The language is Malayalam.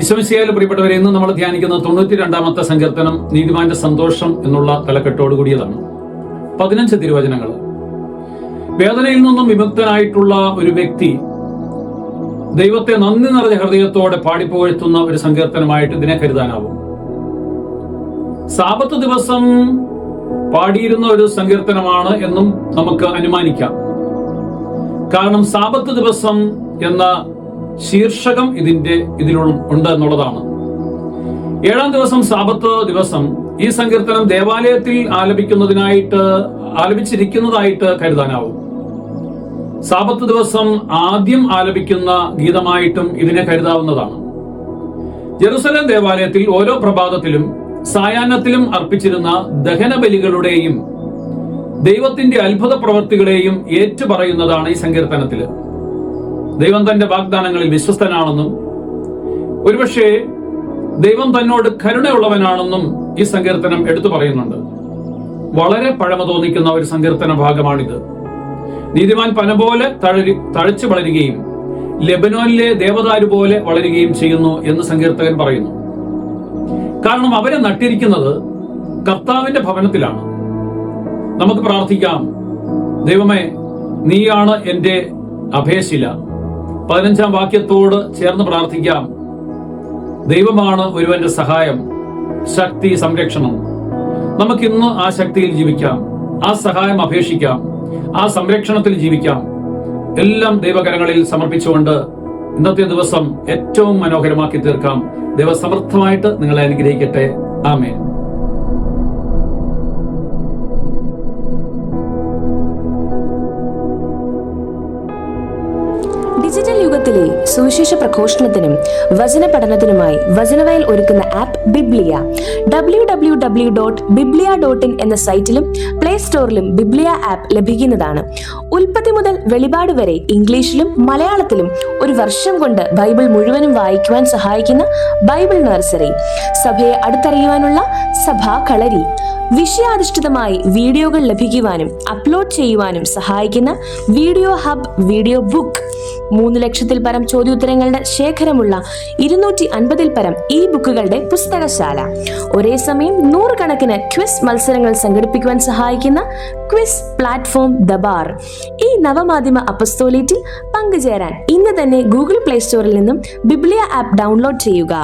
ഈശോമിശിഹായിൽ പ്രിയപ്പെട്ടവരെ, ഇന്ന് നമ്മൾ ധ്യാനിക്കുന്ന 92-ാമത്തെ സങ്കീർത്തനം നീതിമാന്റെ സന്തോഷം എന്നുള്ള തലക്കെട്ടോട് കൂടിയതാണ്. 15 തിരുവചനങ്ങൾ. വേദനയിൽ നിന്നും വിമുക്തനായിട്ടുള്ള ഒരു വ്യക്തി ദൈവത്തെ നന്ദി നിറഞ്ഞ ഹൃദയത്തോടെ പാടിപ്പുകഴ്ത്തുന്ന ഒരു സങ്കീർത്തനമായിട്ട് ഇതിനെ കരുതാനാവും. സാബത്ത് ദിവസം പാടിയിരുന്ന ഒരു സങ്കീർത്തനമാണ് എന്നും നമുക്ക് അനുമാനിക്കാം. കാരണം സാബത്ത് ദിവസം എന്ന ശീർഷകം ഇതിലുണ്ട് എന്നുള്ളതാണ്. 7-ാം ദിവസം സാബത്ത് ദിവസം ഈ സങ്കീർത്തനം ദേവാലയത്തിൽ ആലപിച്ചിരിക്കുന്നതായിട്ട് കരുതാനാവും. സാബത്ത് ദിവസം ആദ്യം ആലപിക്കുന്ന ഗീതമായിട്ടും ഇതിനെ കരുതാവുന്നതാണ്. ജെറുസലേം ദേവാലയത്തിൽ ഓരോ പ്രഭാതത്തിലും സായാഹ്നത്തിലും അർപ്പിച്ചിരുന്ന ദഹനബലികളുടെയും ദൈവത്തിന്റെ അത്ഭുത പ്രവൃത്തികളെയും ഏറ്റുപറയുന്നതാണ് ഈ സങ്കീർത്തനത്തില്. ദൈവം തന്റെ വാഗ്ദാനങ്ങളിൽ വിശ്വസ്തനാണെന്നും ഒരുപക്ഷെ ദൈവം തന്നോട് കരുണയുള്ളവനാണെന്നും ഈ സങ്കീർത്തനം എടുത്തു പറയുന്നുണ്ട്. വളരെ പഴമ തോന്നിക്കുന്ന ഒരു സങ്കീർത്തന ഭാഗമാണിത്. നീതിമാൻ പന പോലെ തഴച്ചു വളരുകയും ലെബനോനിലെ ദേവദാരു പോലെ വളരുകയും ചെയ്യുന്നു എന്ന് സങ്കീർത്തകൻ പറയുന്നു. കാരണം അവരെ നട്ടിരിക്കുന്നത് കർത്താവിന്റെ ഭവനത്തിലാണ്. നമുക്ക് പ്രാർത്ഥിക്കാം, ദൈവമേ, നീയാണ് എന്റെ അഭയശില. 15-ാം വാക്യത്തോട് ചേർന്ന് പ്രാർത്ഥിക്കാം, ദൈവമാണ് ഒരുവന്റെ സഹായം, ശക്തി, സംരക്ഷണം. നമുക്കിന്ന് ആ ശക്തിയിൽ ജീവിക്കാം, ആ സഹായം അപേക്ഷിക്കാം, ആ സംരക്ഷണത്തിൽ ജീവിക്കാം. എല്ലാം ദൈവകരങ്ങളിൽ സമർപ്പിച്ചുകൊണ്ട് ഇന്നത്തെ ദിവസം ഏറ്റവും മനോഹരമാക്കി തീർക്കാം. ദൈവസമർത്ഥമായിട്ട് നിങ്ങളെ അനുഗ്രഹിക്കട്ടെ. ആമേൻ. ഡിജിറ്റൽ യുഗത്തിലെ സുവിശേഷ പ്രഘോഷണത്തിനും വചന പഠനത്തിനുമായി വചനവയൽ ഒരുക്കുന്ന ആപ്പ് ബിബ്ലിയ. www.biblia.in എന്ന സൈറ്റിലും പ്ലേ സ്റ്റോറിലും ബിബ്ലിയ ആപ്പ് ലഭിക്കുന്നതാണ്. ഉൽപ്പത്തി മുതൽ വെളിപാട് വരെ ഇംഗ്ലീഷിലും മലയാളത്തിലും ഒരു വർഷം കൊണ്ട് ബൈബിൾ മുഴുവനും വായിക്കുവാൻ സഹായിക്കുന്ന ബൈബിൾ നഴ്സറി, സഭയെ അടുത്തറിയുവാനുള്ള സഭാ കളരി, വിഷയാധിഷ്ഠിതമായി വീഡിയോകൾ ലഭിക്കുവാനും അപ്ലോഡ് ചെയ്യുവാനും സഹായിക്കുന്ന വീഡിയോ ഹബ്, വീഡിയോ ബുക്ക്, 3 ലക്ഷത്തിൽ പരം ചോദ്യോത്തരങ്ങളുടെ ശേഖരമുള്ള 250-ൽ പരം ഈ ബുക്കുകളുടെ പുസ്തകശാല, ഒരേ സമയം 100 കണക്കിന് ക്വിസ് മത്സരങ്ങൾ സംഘടിപ്പിക്കുവാൻ സഹായിക്കുന്ന ക്വിസ് പ്ലാറ്റ്ഫോം ദബാർ. ഈ നവമാധ്യമ അപ്പസ്തോലേറ്റിൽ പങ്കുചേരാൻ ഇന്ന് തന്നെ ഗൂഗിൾ പ്ലേ സ്റ്റോറിൽ നിന്നും ബിബ്ലിയ ആപ്പ് ഡൗൺലോഡ് ചെയ്യുക.